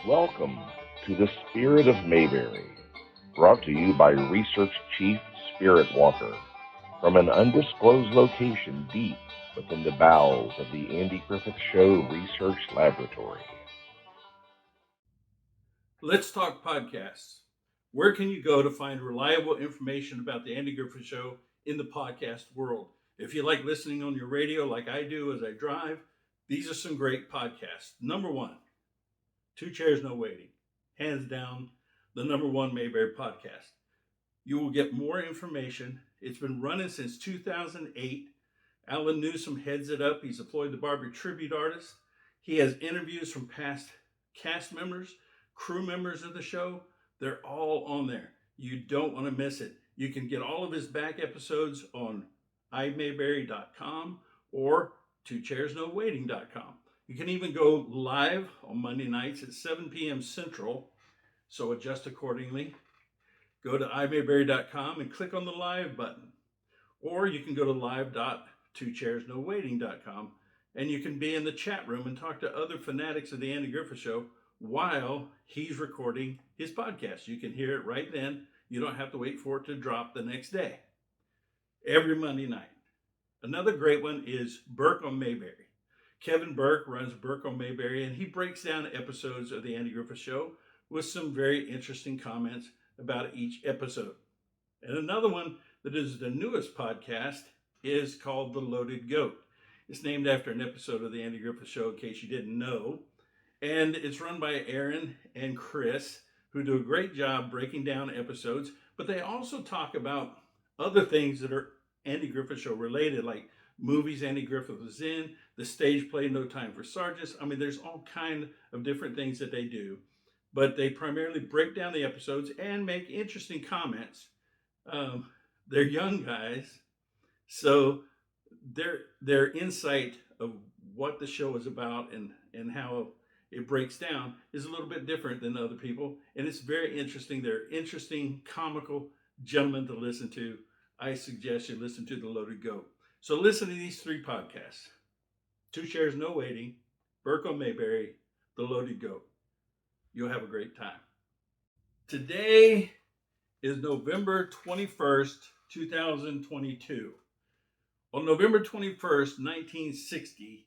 Welcome to the Spirit of Mayberry, brought to you by Research Chief Spirit Walker from an undisclosed location deep within the bowels of the Andy Griffith Show Research Laboratory. Let's Talk Podcasts. Where can you go to find reliable information about the Andy Griffith Show in the podcast world? If you like listening on your radio like I do as I drive, these are some great podcasts. Number one, Two Chairs No Waiting. Hands down, the number one Mayberry podcast. You will get more information. It's been running since 2008. Alan Newsom heads it up. He's a Floyd the Barber tribute artist. He has interviews from past cast members, crew members of the show. They're all on there. You don't want to miss it. You can get all of his back episodes on imayberry.com or twochairsnowaiting.com. You can even go live on Monday nights at 7 p.m. Central, so adjust accordingly. Go to imayberry.com and click on the live button. Or you can go to live.twochairsnowaiting.com and you can be in the chat room and talk to other fanatics of the Andy Griffith Show while he's recording his podcast. You can hear it right then. You don't have to wait for it to drop the next day. Every Monday night. Another great one is BURKE on Mayberry. Kevin Burke runs BURKE on Mayberry, and he breaks down episodes of the Andy Griffith Show with some very interesting comments about each episode. And another one that is the newest podcast is called The Loaded Goat. It's named after an episode of the Andy Griffith Show, in case you didn't know. And it's run by Aaron and Chris, who do a great job breaking down episodes, but they also talk about other things that are Andy Griffith Show related, like movies Andy Griffith was in, the stage play No Time for Sergeants. I mean, there's all kind of different things that they do, but they primarily break down the episodes and make interesting comments. They're young guys, so their insight of what the show is about and how it breaks down is a little bit different than other people, and it's very interesting. They're interesting, comical gentlemen to listen to. I suggest you listen to The Loaded Goat. So listen to these three podcasts: Two Chairs No Waiting, BURKE on Mayberry, The Loaded Goat. You'll have a great time. Today is November 21st, 2022. On November 21st, 1960,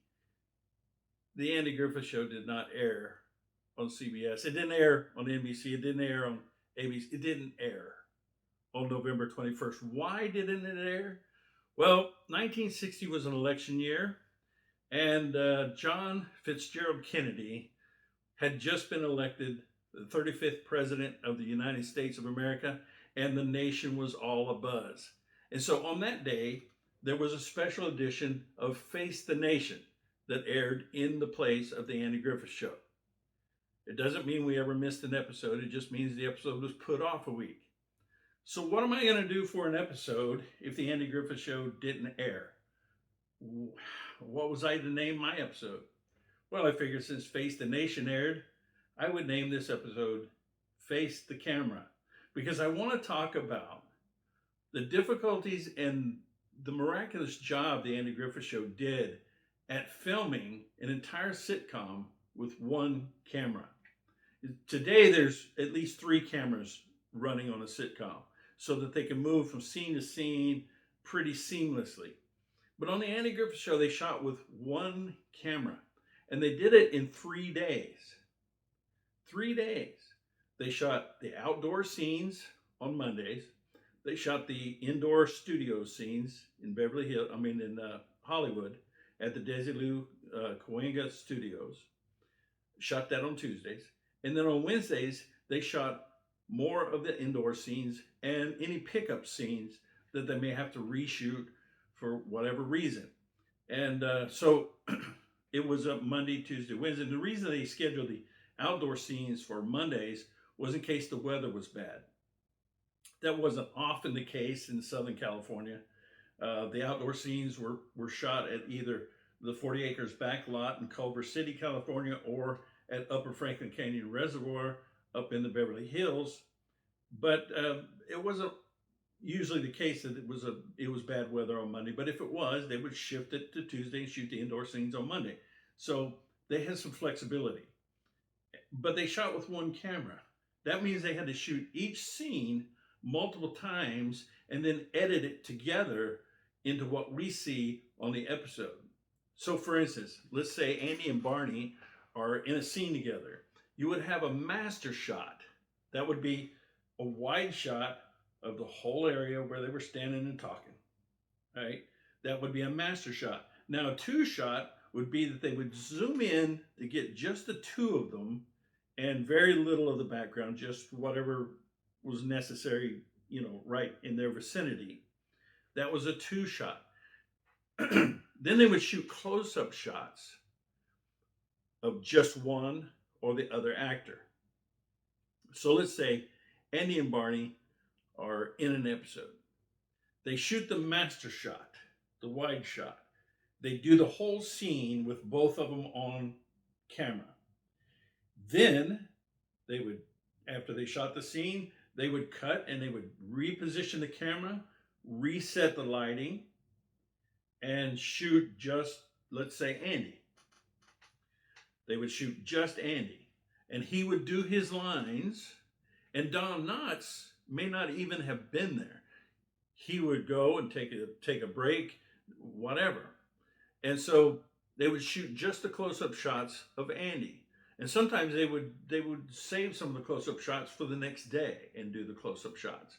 the Andy Griffith Show did not air on CBS. It didn't air on NBC. It didn't air on ABC. It didn't air on November 21st. Why didn't it air? Well, 1960 was an election year, and John Fitzgerald Kennedy had just been elected the 35th president of the United States of America, and the nation was all abuzz. And so on that day, there was a special edition of Face the Nation that aired in the place of the Andy Griffith Show. It doesn't mean we ever missed an episode. It just means the episode was put off a week. So what am I going to do for an episode if the Andy Griffith Show didn't air? What was I to name my episode? Well, I figured since Face the Nation aired, I would name this episode Face the Camera, because I want to talk about the difficulties and the miraculous job the Andy Griffith Show did at filming an entire sitcom with one camera. Today, there's at least 3 cameras running on a sitcom so that they can move from scene to scene pretty seamlessly. But on the Andy Griffith Show, they shot with one camera, and they did it in 3 days. 3 days. They shot the outdoor scenes on Mondays. They shot the indoor studio scenes in Hollywood at the Desilu Cahuenga Studios. Shot that on Tuesdays. And then on Wednesdays, they shot more of the indoor scenes and any pickup scenes that they may have to reshoot for whatever reason. And so it was a Monday, Tuesday, Wednesday. And the reason they scheduled the outdoor scenes for Mondays was in case the weather was bad. That wasn't often the case in Southern California. The outdoor scenes were shot at either the 40 Acres back lot in Culver City, California, or at Upper Franklin Canyon Reservoir up in the Beverly Hills. But it wasn't usually the case that it was bad weather on Monday. But if it was, they would shift it to Tuesday and shoot the indoor scenes on Monday. So they had some flexibility. but they shot with one camera. That means they had to shoot each scene multiple times and then edit it together into what we see on the episode. So, for instance, let's say Andy and Barney are in a scene together. You would have a master shot. That would be a wide shot of the whole area where they were standing and talking. Right? That would be a master shot. Now, a two shot would be that they would zoom in to get just the two of them and very little of the background, just whatever was necessary, right in their vicinity. That was a two shot. Then they would shoot close up shots of just one or the other actor. So let's say Andy and Barney are in an episode. They shoot the master shot, the wide shot. They do the whole scene with both of them on camera. Then they would, after they shot the scene, they would cut and they would reposition the camera, reset the lighting, and shoot just, let's say, Andy. They would shoot just Andy. And he would do his lines, and Don Knotts may not even have been there. He would go and take a break, whatever. And so they would shoot just the close-up shots of Andy. And sometimes they would save some of the close-up shots for the next day and do the close-up shots.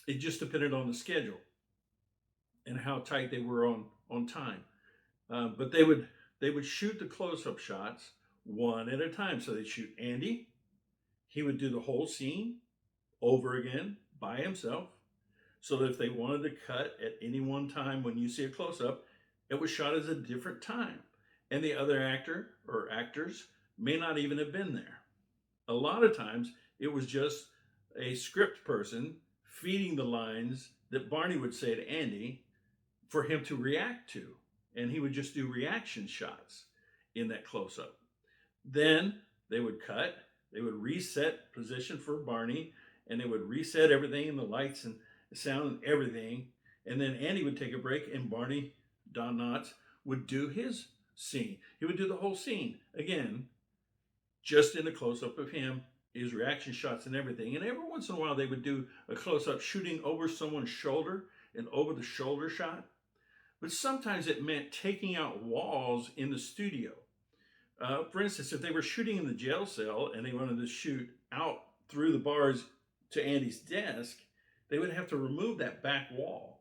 It just depended on the schedule and how tight they were on time. But they would shoot the close-up shots one at a time. So they'd shoot Andy. He would do the whole scene over again by himself. So that if they wanted to cut at any one time when you see a close-up, it was shot as a different time. And the other actor or actors may not even have been there. A lot of times it was just a script person feeding the lines that Barney would say to Andy for him to react to. And he would just do reaction shots in that close-up. Then they would cut, they would reset position for Barney, and they would reset everything and the lights and the sound and everything. And then Andy would take a break and Barney, Don Knotts, would do his scene. He would do the whole scene again, just in a close-up of him, his reaction shots and everything. And every once in a while they would do a close-up shooting over someone's shoulder, an over the shoulder shot. But sometimes it meant taking out walls in the studio. For instance, if they were shooting in the jail cell and they wanted to shoot out through the bars to Andy's desk, they would have to remove that back wall.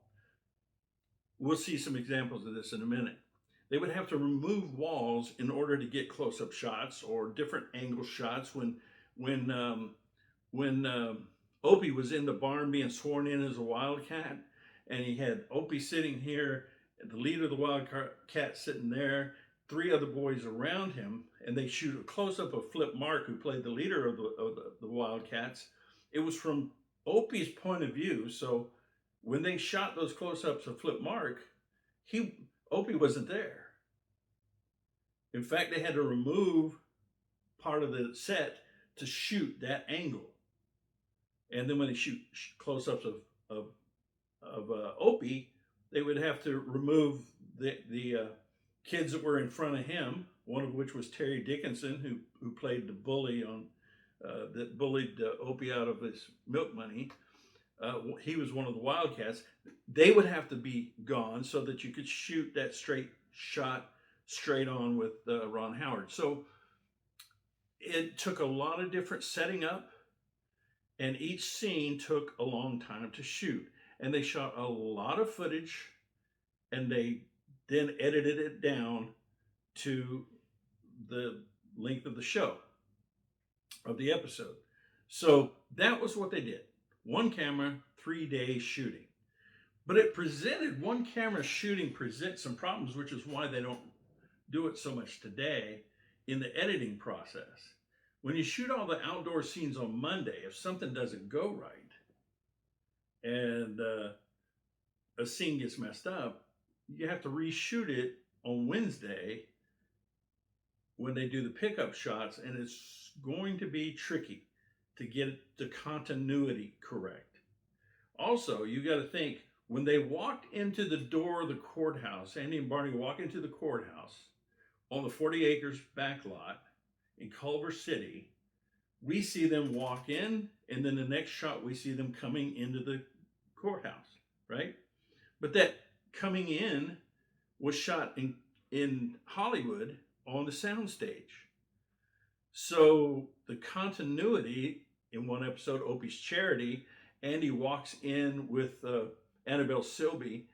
We'll see some examples of this in a minute. They would have to remove walls in order to get close-up shots or different angle shots. When Opie was in the barn being sworn in as a wildcat, and he had Opie sitting here, the leader of the wildcat sitting there, three other boys around him, and they shoot a close-up of Flip Mark, who played the leader of the Wildcats. It was from Opie's point of view, so when they shot those close-ups of Flip Mark, Opie wasn't there. In fact, they had to remove part of the set to shoot that angle. And then when they shoot close-ups of Opie, they would have to remove the kids that were in front of him, one of which was Terry Dickinson, who played the bully that bullied Opie out of his milk money. He was one of the Wildcats. They would have to be gone so that you could shoot that straight shot straight on with Ron Howard. So it took a lot of different setting up, and each scene took a long time to shoot. And they shot a lot of footage, and they then edited it down to the length of the show, of the episode. So that was what they did. One camera, 3 days shooting. But one camera shooting presents some problems, which is why they don't do it so much today in the editing process. When you shoot all the outdoor scenes on Monday, if something doesn't go right and a scene gets messed up, you have to reshoot it on Wednesday when they do the pickup shots, and it's going to be tricky to get the continuity correct. Also, you got to think, when they walked into the door of the courthouse, Andy and Barney walk into the courthouse on the 40 acres back lot, in Culver City, we see them walk in, and then the next shot we see them coming into the courthouse, right? But that coming in was shot in Hollywood on the soundstage. So the continuity in one episode, Opie's Charity, Andy walks in with Annabelle Silby,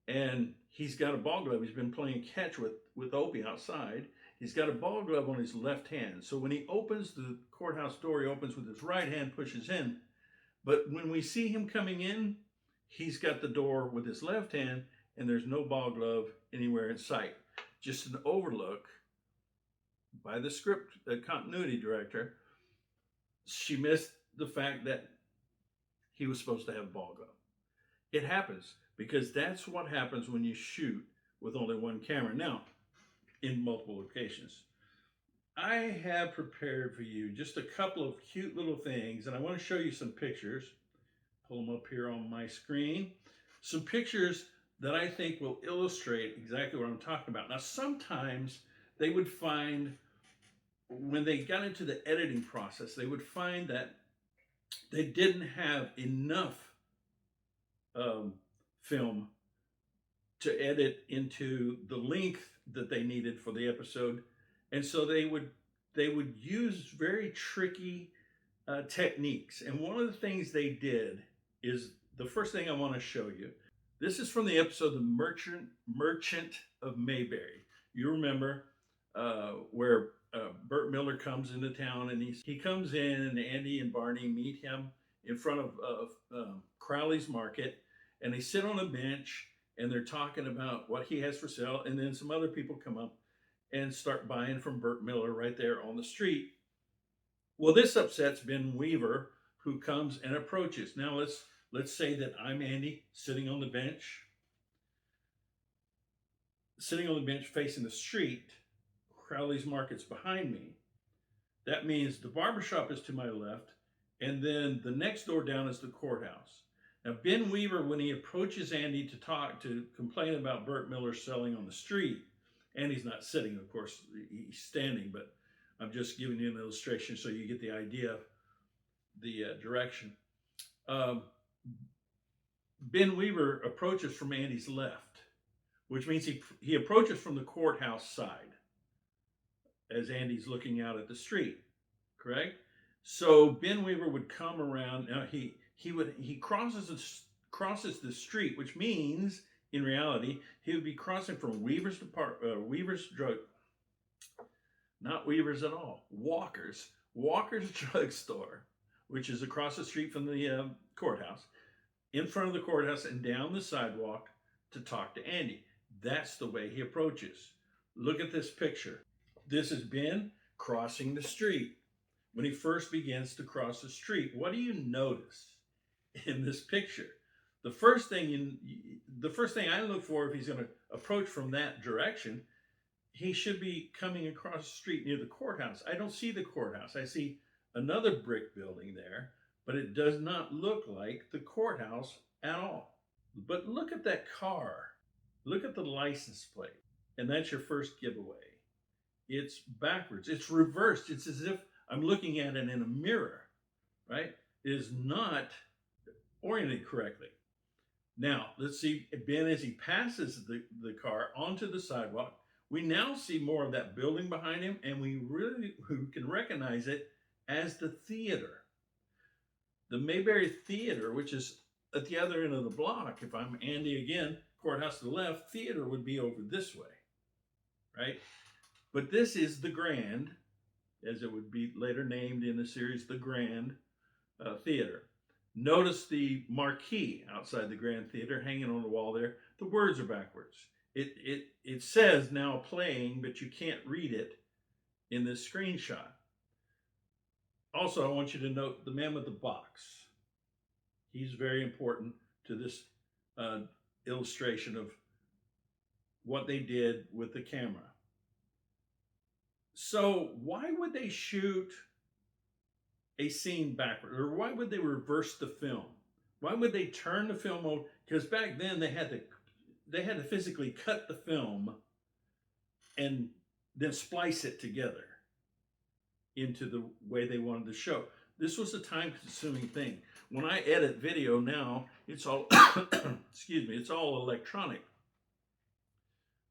and he's got a ball glove. He's been playing catch with Opie outside. He's got a ball glove on his left hand. So when he opens the courthouse door, he opens with his right hand, pushes in. But when we see him coming in, he's got the door with his left hand, and there's no ball glove anywhere in sight. Just an overlook by the script continuity director. She missed the fact that he was supposed to have a ball glove. It happens because that's what happens when you shoot with only one camera. Now, in multiple locations. I have prepared for you just a couple of cute little things, and I want to show you some pictures. Pull them up here on my screen. Some pictures that I think will illustrate exactly what I'm talking about. Now, sometimes they would find, when they got into the editing process, they would find that they didn't have enough film to edit into the length that they needed for the episode, and so they would use very tricky techniques. And one of the things they did is the first thing I want to show you. This is from the episode The Merchant of Mayberry. You remember where Burt Miller comes into town, and he comes in, and Andy and Barney meet him in front of Crowley's Market, and they sit on a bench and they're talking about what he has for sale, and then some other people come up and start buying from Burt Miller right there on the street. Well, this upsets Ben Weaver, who comes and approaches. Now let's say that I'm Andy sitting on the bench facing the street. Crowley's Market's behind me. That means the barbershop is to my left, and then the next door down is the courthouse. Now, Ben Weaver, when he approaches Andy to complain about Burt Miller selling on the street, Andy's not sitting, of course, he's standing, but I'm just giving you an illustration so you get the idea of the direction. Ben Weaver approaches from Andy's left, which means he approaches from the courthouse side as Andy's looking out at the street, correct? So Ben Weaver would come around. Now he crosses the street, which means in reality he would be crossing from Weaver's drugstore, which is across the street from the courthouse, in front of the courthouse and down the sidewalk to talk to Andy. That's the way he approaches. Look at this picture. This is Ben crossing the street. When he first begins to cross the street, what do you notice in this picture? The first thing I look for, if he's going to approach from that direction, he should be coming across the street near the courthouse. I don't see the courthouse. I see another brick building there, but it does not look like the courthouse at all. But look at that car. Look at the license plate. And that's your first giveaway. It's backwards. It's reversed. It's as if I'm looking at it in a mirror, right? It is not oriented correctly. Now, let's see Ben as he passes the car onto the sidewalk. We now see more of that building behind him, and we can recognize it as the theater. The Mayberry Theater, which is at the other end of the block. If I'm Andy again, courthouse to the left, theater would be over this way, right? But this is the Grand, as it would be later named in the series, the Grand Theater. Notice the marquee outside the Grand Theater hanging on the wall there. The words are backwards. It says now playing, but you can't read it in this screenshot. Also, I want you to note the man with the box. He's very important to this illustration of what they did with the camera. So why would they shoot a scene backward? Or why would they reverse the film? Why would they turn the film over? Because back then they had to physically cut the film and then splice it together. into the way they wanted to show. This was a time-consuming thing. When I edit video now, it's all excuse me, it's all electronic.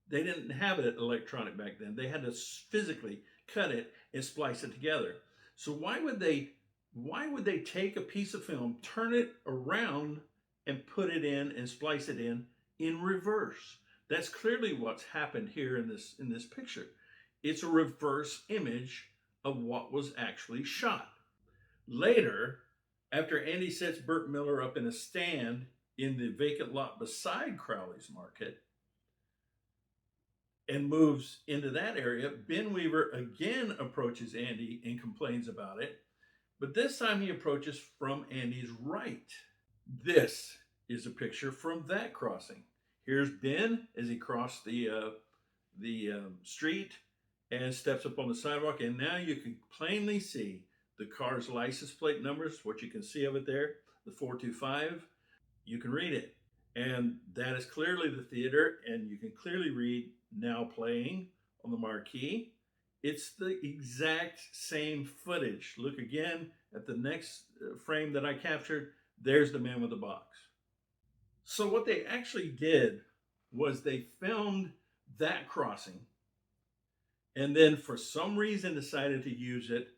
They didn't have it electronic back then. They had to physically cut it and splice it together. So why would they take a piece of film, turn it around and put it in and splice it in reverse? That's clearly what's happened here in this picture. It's a reverse image of what was actually shot. Later, after Andy sets Burt Miller up in a stand in the vacant lot beside Crowley's Market and moves into that area, Ben Weaver again approaches Andy and complains about it, but this time he approaches from Andy's right. This is a picture from that crossing. Here's Ben as he crossed the street and steps up on the sidewalk, and now you can plainly see the car's license plate numbers, what you can see of it there, the 425. You can read it, and that is clearly the theater, and you can clearly read now playing on the marquee. It's the exact same footage. Look again at the next frame that I captured. There's the man with the box. So what they actually did was they filmed that crossing and then for some reason decided to use it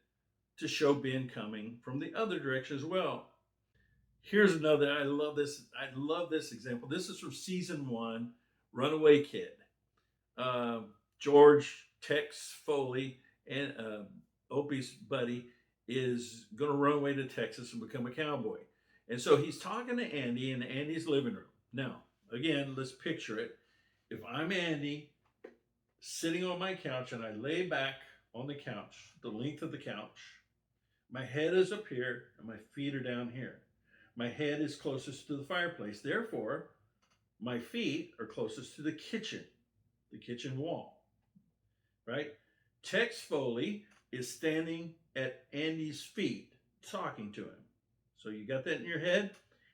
to show Ben coming from the other direction as well. Here's another, I love this example. This is from season 1, Runaway Kid. George Tex Foley and Opie's buddy is going to run away to Texas and become a cowboy. And so he's talking to Andy in Andy's living room. Now, again, let's picture it. If I'm Andy sitting on my couch and I lay back on the couch, the length of the couch, my head is up here and my feet are down here. My head is closest to the fireplace. Therefore, my feet are closest to the kitchen wall, right? Tex Foley is standing at Andy's feet talking to him. So you got that in your head?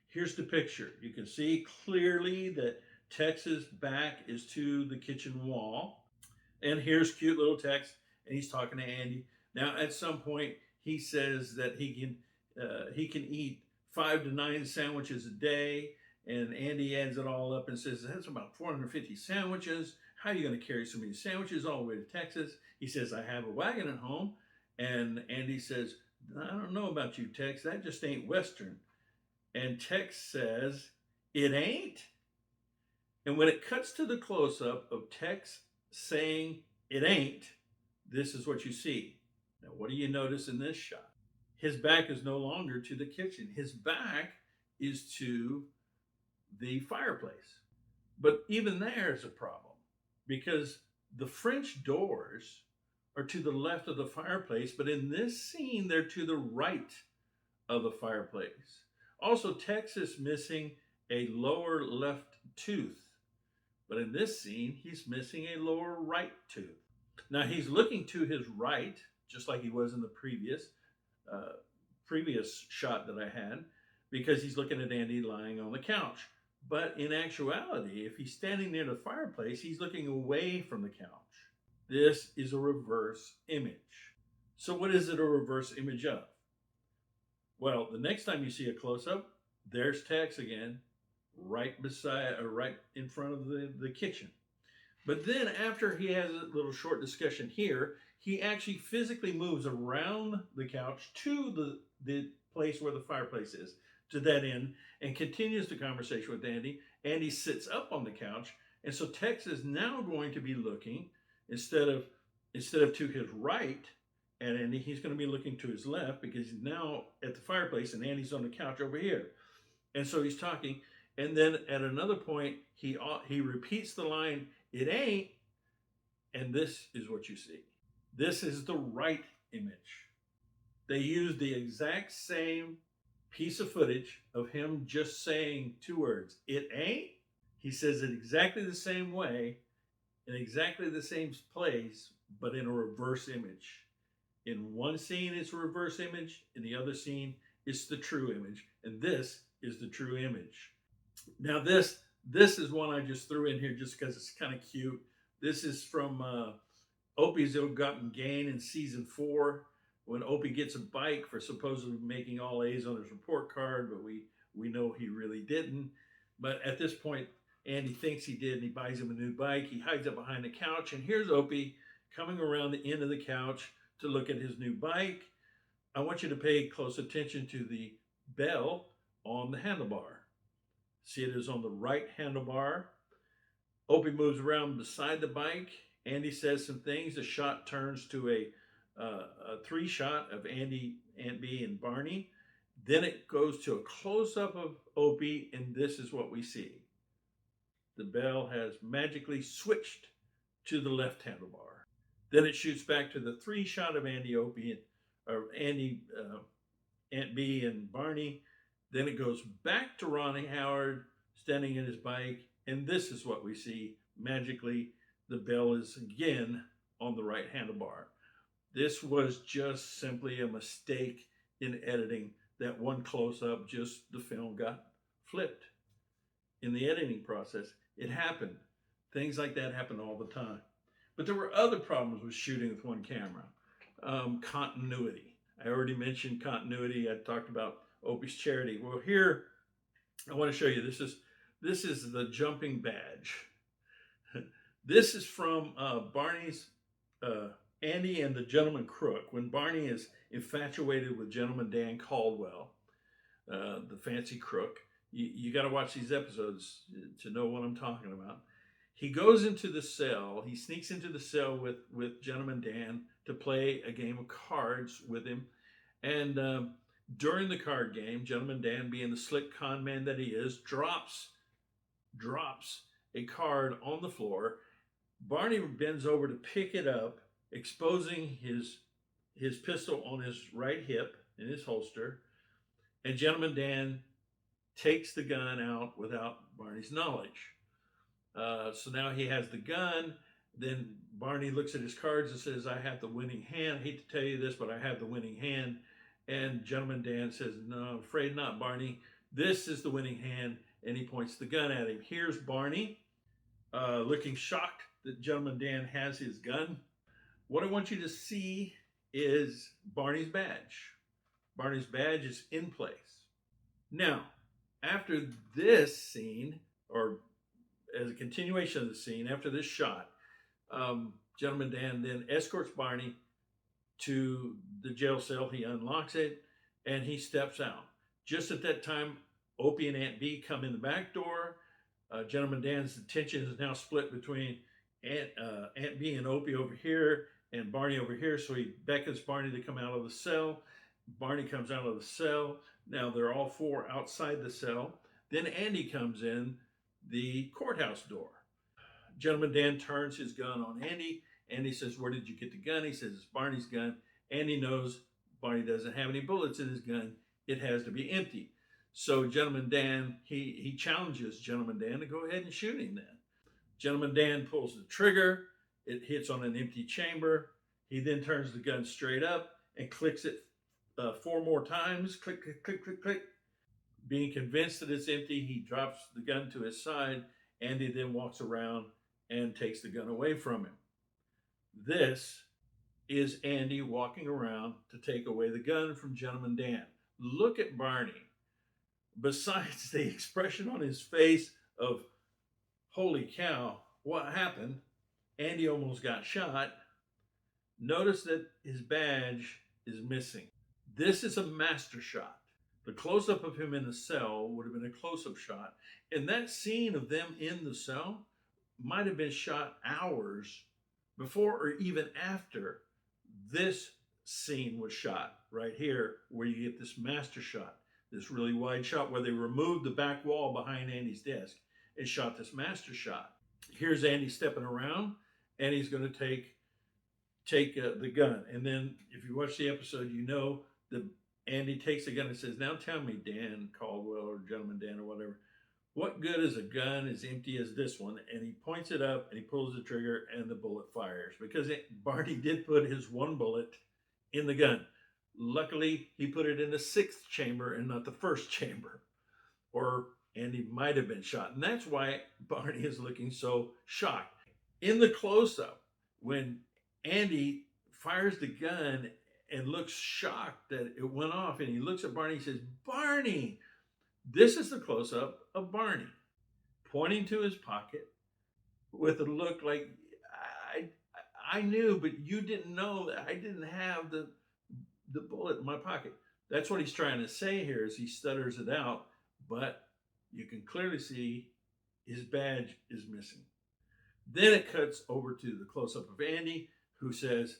Here's the picture. You can see clearly that Tex's back is to the kitchen wall. And here's cute little Tex, and he's talking to Andy. Now, at some point, he says that he can eat 5 to 9 sandwiches a day, and Andy adds it all up and says that's about 450 sandwiches. How are you going to carry so many sandwiches all the way to Texas? He says, I have a wagon at home. And Andy says, I don't know about you, Tex. That just ain't Western. And Tex says, it ain't? And when it cuts to the close-up of Tex saying, it ain't, this is what you see. Now, what do you notice in this shot? His back is no longer to the kitchen. His back is to the fireplace. But even there is a problem because the French doors are to the left of the fireplace, but in this scene, they're to the right of the fireplace. Also, Tex is missing a lower left tooth, but in this scene, he's missing a lower right tooth. Now, he's looking to his right, just like he was in the previous shot that I had, because he's looking at Andy lying on the couch. But in actuality, if he's standing near the fireplace, he's looking away from the couch. This is a reverse image. So what is it a reverse image of? Well, the next time you see a close-up, there's Tex again, right in front of the kitchen. But then after he has a little short discussion here, he actually physically moves around the couch to the place where the fireplace is, to that end, and continues the conversation with Andy. Andy sits up on the couch, and so Tex is now going to be looking, instead of to his right at Andy, he's going to be looking to his left because he's now at the fireplace and Andy's on the couch over here. And so he's talking, and then at another point, he repeats the line, it ain't, and this is what you see. This is the right image. They used the exact same piece of footage of him just saying 2 words, it ain't. He says it exactly the same way, in exactly the same place, but in a reverse image. In one scene, it's a reverse image. In the other scene, it's the true image. And this is the true image. Now, this is one I just threw in here just because it's kind of cute. This is from Opie's Ill-Gotten Gain in season 4, when Opie gets a bike for supposedly making all A's on his report card, but we know he really didn't. But at this point, Andy thinks he did, and he buys him a new bike. He hides up behind the couch, and here's Opie coming around the end of the couch to look at his new bike. I want you to pay close attention to the bell on the handlebar. See, it is on the right handlebar. Opie moves around beside the bike. Andy says some things. The shot turns to a three shot of Andy, Aunt Bee, and Barney. Then it goes to a close up of Opie, and this is what we see. The bell has magically switched to the left handlebar. Then it shoots back to the three shot of Andy, Opie, or Andy, Aunt Bee, and Barney. Then it goes back to Ronnie Howard standing in his bike, and this is what we see. Magically, the bell is again on the right handlebar. This was just simply a mistake in editing. That one close-up, just the film got flipped. In the editing process, it happened. Things like that happen all the time. But there were other problems with shooting with one camera. Continuity. I already mentioned continuity. I talked about Opie's charity. Well, here I want to show you. This is the jumping badge. This is from Barney's Andy and the Gentleman Crook. When Barney is infatuated with Gentleman Dan Caldwell, the fancy crook, you got to watch these episodes to know what I'm talking about. He goes into the cell. He sneaks into the cell with Gentleman Dan to play a game of cards with him. And during the card game, Gentleman Dan, being the slick con man that he is, drops a card on the floor. Barney bends over to pick it up, exposing his pistol on his right hip in his holster. And Gentleman Dan takes the gun out without Barney's knowledge. So now he has the gun. Then Barney looks at his cards and says, I have the winning hand. I hate to tell you this, but I have the winning hand. And Gentleman Dan says, no, I'm afraid not, Barney. This is the winning hand. And he points the gun at him. Here's Barney looking shocked that Gentleman Dan has his gun. What I want you to see is Barney's badge. Barney's badge is in place. Now, after this scene, or as a continuation of the scene, after this shot, Gentleman Dan then escorts Barney to the jail cell. He unlocks it and he steps out. Just at that time, Opie and Aunt Bee come in the back door. Gentleman Dan's attention is now split between Aunt Bee and Opie over here and Barney over here. So he beckons Barney to come out of the cell. Barney comes out of the cell. Now they're all four outside the cell. Then Andy comes in the courthouse door. Gentleman Dan turns his gun on Andy. Andy says, where did you get the gun? He says, it's Barney's gun. Andy knows Barney doesn't have any bullets in his gun. It has to be empty. So Gentleman Dan, he challenges Gentleman Dan to go ahead and shoot him then. Gentleman Dan pulls the trigger. It hits on an empty chamber. He then turns the gun straight up and clicks it 4 more times. Click, click, click, click, click. Being convinced that it's empty, he drops the gun to his side. Andy then walks around and takes the gun away from him. This is Andy walking around to take away the gun from Gentleman Dan. Look at Barney. Besides the expression on his face of, holy cow, what happened? Andy almost got shot. Notice that his badge is missing. This is a master shot. The close-up of him in the cell would have been a close-up shot. And that scene of them in the cell might have been shot hours before or even after this scene was shot right here, where you get this master shot, this really wide shot where they removed the back wall behind Andy's desk and shot this master shot. Here's Andy stepping around, and he's going to take the gun. And then if you watch the episode, you know that Andy takes the gun and says, now tell me, Dan Caldwell or Gentleman Dan or whatever, what good is a gun as empty as this one? And he points it up and he pulls the trigger and the bullet fires, because Barney did put his one bullet in the gun. Luckily, he put it in the 6th chamber and not the 1st chamber, or Andy might have been shot. And that's why Barney is looking so shocked. In the close-up, when Andy fires the gun and looks shocked that it went off. And he looks at Barney and says, Barney, this is the close up of Barney pointing to his pocket with a look like, I, I knew, but you didn't know that I didn't have the bullet in my pocket. That's what he's trying to say here as he stutters it out, but you can clearly see his badge is missing. Then it cuts over to the close up of Andy, who says,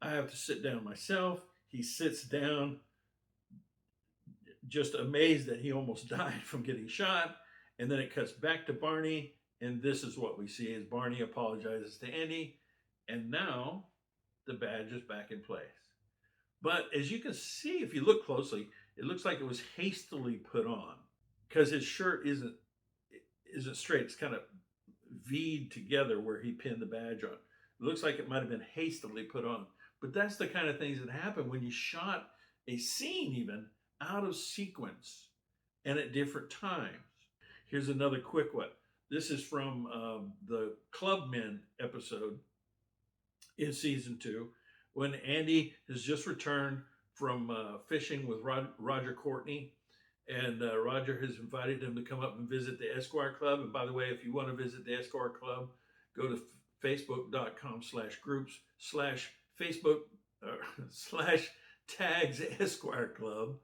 I have to sit down myself. He sits down, just amazed that he almost died from getting shot. And then it cuts back to Barney, and this is what we see as Barney apologizes to Andy, and now the badge is back in place. But as you can see, if you look closely, it looks like it was hastily put on because his shirt isn't straight. It's kind of V'd together where he pinned the badge on. It looks like it might have been hastily put on. But that's the kind of things that happen when you shot a scene even out of sequence and at different times. Here's another quick one. This is from the Clubmen episode in season 2, when Andy has just returned from fishing with Roger Courtney. And Roger has invited him to come up and visit the Esquire Club. And by the way, if you want to visit the Esquire Club, go to facebook.com/groups/Facebook/tags Esquire Club.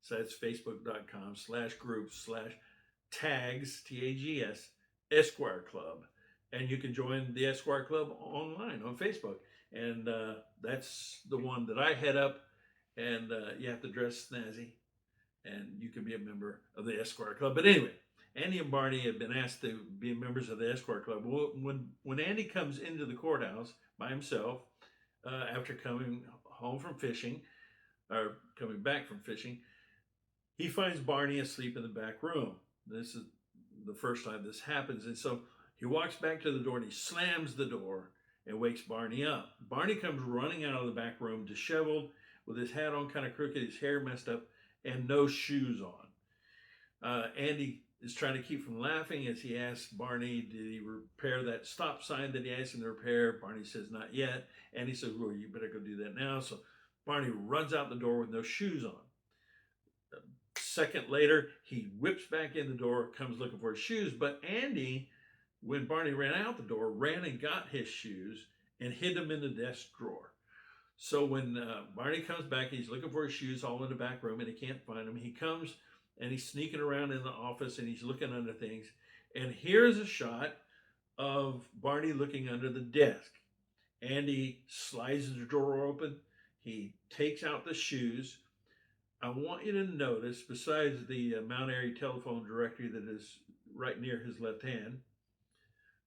So that's facebook.com/groups/tags, TAGS, Esquire Club. And you can join the Esquire Club online on Facebook. And that's the one that I head up. And you have to dress snazzy. And you can be a member of the Esquire Club. But anyway, Andy and Barney have been asked to be members of the Esquire Club. When Andy comes into the courthouse by himself after coming home from fishing, or coming back from fishing, he finds Barney asleep in the back room. This is the first time this happens. And so he walks back to the door and he slams the door and wakes Barney up. Barney comes running out of the back room, disheveled, with his hat on kind of crooked, his hair messed up, and no shoes on. Andy is trying to keep from laughing as he asks Barney, did he repair that stop sign that he asked him to repair? Barney says, not yet. Andy says, well, you better go do that now. So Barney runs out the door with no shoes on. A second later, he whips back in the door, comes looking for his shoes. But Andy, when Barney ran out the door, ran and got his shoes and hid them in the desk drawer. So when Barney comes back, he's looking for his shoes all in the back room and he can't find them. He comes and he's sneaking around in the office and he's looking under things. And here's a shot of Barney looking under the desk. Andy slides the drawer open. He takes out the shoes. I want you to notice, besides the Mount Airy telephone directory that is right near his left hand,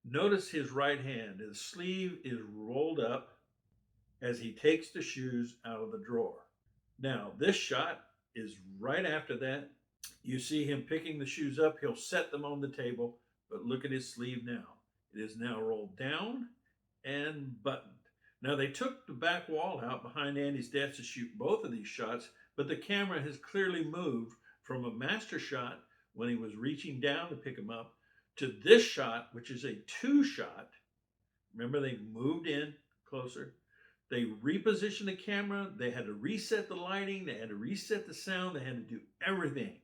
notice his right hand. His sleeve is rolled up as he takes the shoes out of the drawer. Now, this shot is right after that. You see him picking the shoes up. He'll set them on the table, but look at his sleeve now. It is now rolled down and buttoned. Now, they took the back wall out behind Andy's desk to shoot both of these shots, but the camera has clearly moved from a master shot when he was reaching down to pick him up to this shot, which is a 2-shot. Remember, they moved in closer. They repositioned the camera. They had to reset the lighting. They had to reset the sound. They had to do everything.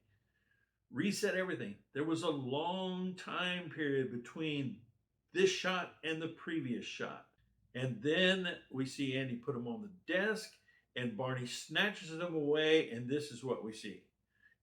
Reset everything. There was a long time period between this shot and the previous shot. And then we see Andy put them on the desk and Barney snatches them away. And this is what we see.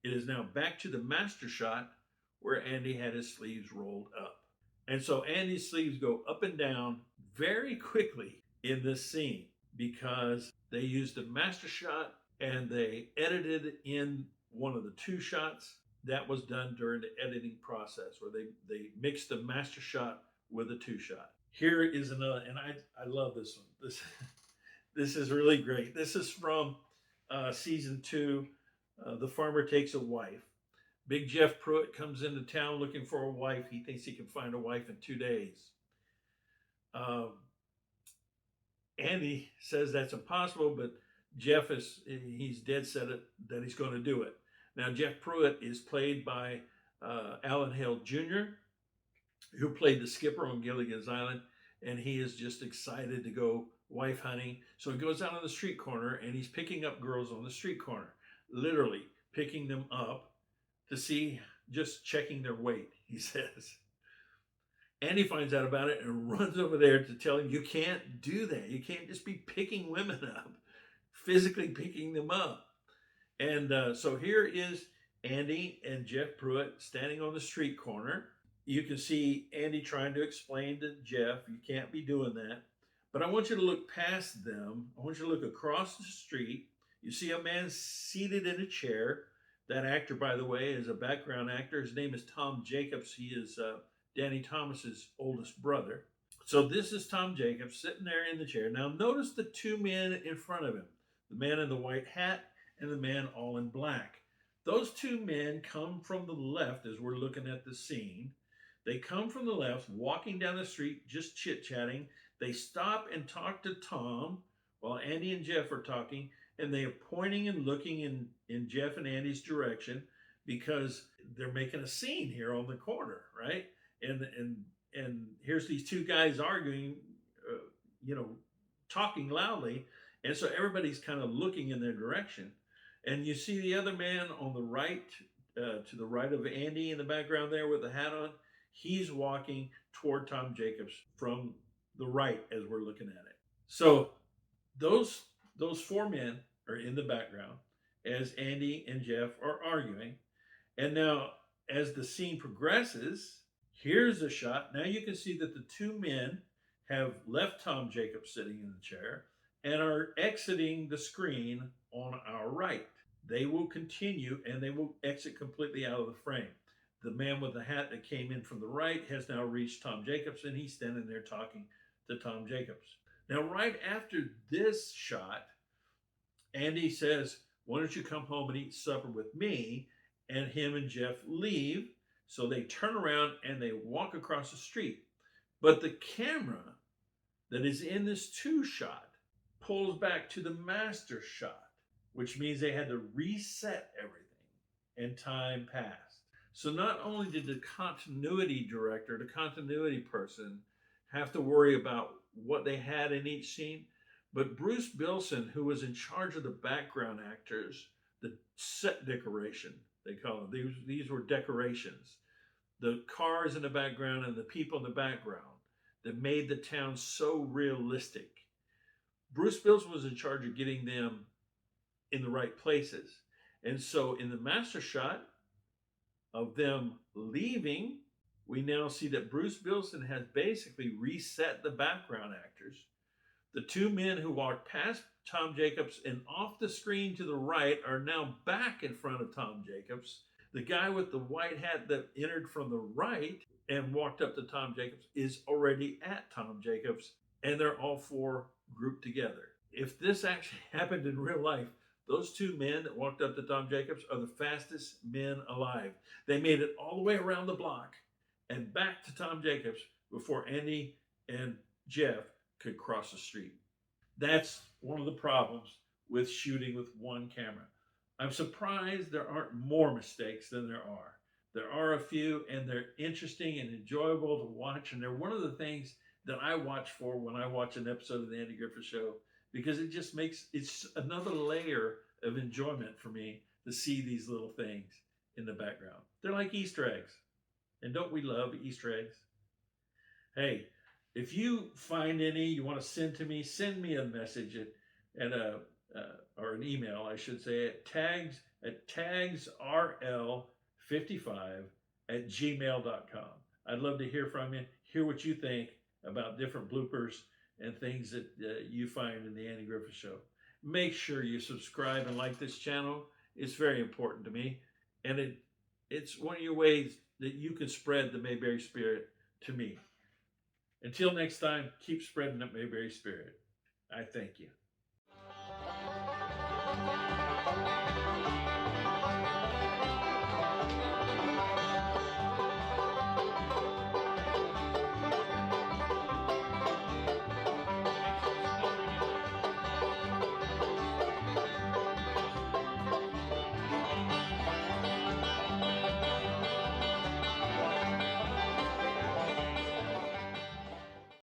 It is now back to the master shot where Andy had his sleeves rolled up. And so Andy's sleeves go up and down very quickly in this scene because they used a master shot and they edited in one of the 2 shots. That was done during the editing process where they mixed the master shot with a 2-shot. Here is another, and I love this one. This is really great. This is from season 2, The Farmer Takes a Wife. Big Jeff Pruitt comes into town looking for a wife. He thinks he can find a wife in 2 days. Andy says that's impossible, but Jeff he's dead set that he's going to do it. Now, Jeff Pruitt is played by Alan Hale Jr., who played the skipper on Gilligan's Island, and he is just excited to go wife hunting. So he goes out on the street corner and he's picking up girls on the street corner, literally picking them up to see, just checking their weight, he says. Andy finds out about it and runs over there to tell him, you can't do that. You can't just be picking women up, physically picking them up. And so here is Andy and Jeff Pruitt standing on the street corner. You can see Andy trying to explain to Jeff, you can't be doing that. But I want you to look past them. I want you to look across the street. You see a man seated in a chair. That actor, by the way, is a background actor. His name is Tom Jacobs. He is Danny Thomas's oldest brother. So this is Tom Jacobs sitting there in the chair. Now notice the two men in front of him, the man in the white hat and the man all in black. Those two men come from the left as we're looking at the scene. They come from the left, walking down the street, just chit-chatting. They stop and talk to Tom while Andy and Jeff are talking, and they are pointing and looking in Jeff and Andy's direction because they're making a scene here on the corner, right? And here's these two guys arguing, talking loudly, and so everybody's kind of looking in their direction. And you see the other man on the right, to the right of Andy in the background there with the hat on. He's walking toward Tom Jacobs from the right as we're looking at it. So those four men are in the background as Andy and Jeff are arguing. And now as the scene progresses, here's a shot. Now you can see that the two men have left Tom Jacobs sitting in the chair and are exiting the screen on our right. They will continue and they will exit completely out of the frame. The man with the hat that came in from the right has now reached Tom Jacobs and he's standing there talking to Tom Jacobs. Now, right after this shot, Andy says, why don't you come home and eat supper with me? And him and Jeff leave. So they turn around and they walk across the street. But the camera that is in this two shot pulls back to the master shot, which means they had to reset everything and time passed. So not only did the continuity director, the continuity person, have to worry about what they had in each scene, but Bruce Bilson, who was in charge of the background actors, the set decoration, they call them. These were decorations. The cars in the background and the people in the background that made the town so realistic. Bruce Bilson was in charge of getting them in the right places. And so in the master shot of them leaving, we now see that Bruce Bilson has basically reset the background actors. The two men who walked past Tom Jacobs and off the screen to the right are now back in front of Tom Jacobs. The guy with the white hat that entered from the right and walked up to Tom Jacobs is already at Tom Jacobs, and they're all four grouped together. If this actually happened in real life, those two men that walked up to Tom Jacobs are the fastest men alive. They made it all the way around the block and back to Tom Jacobs before Andy and Jeff could cross the street. That's one of the problems with shooting with one camera. I'm surprised there aren't more mistakes than there are. There are a few, and they're interesting and enjoyable to watch, and they're one of the things that I watch for when I watch an episode of the Andy Griffith Show, because it just makes, it's another layer of enjoyment for me to see these little things in the background. They're like Easter eggs. And don't we love Easter eggs? Hey, if you find any you want to send to me, send me a message or an email, I should say, at tagsrl55@gmail.com. I'd love to hear from you, hear what you think about different bloopers and things that you find in the Andy Griffith Show. Make sure you subscribe and like this channel. It's very important to me. And it's one of your ways that you can spread the Mayberry spirit to me. Until next time, keep spreading that Mayberry spirit. I thank you.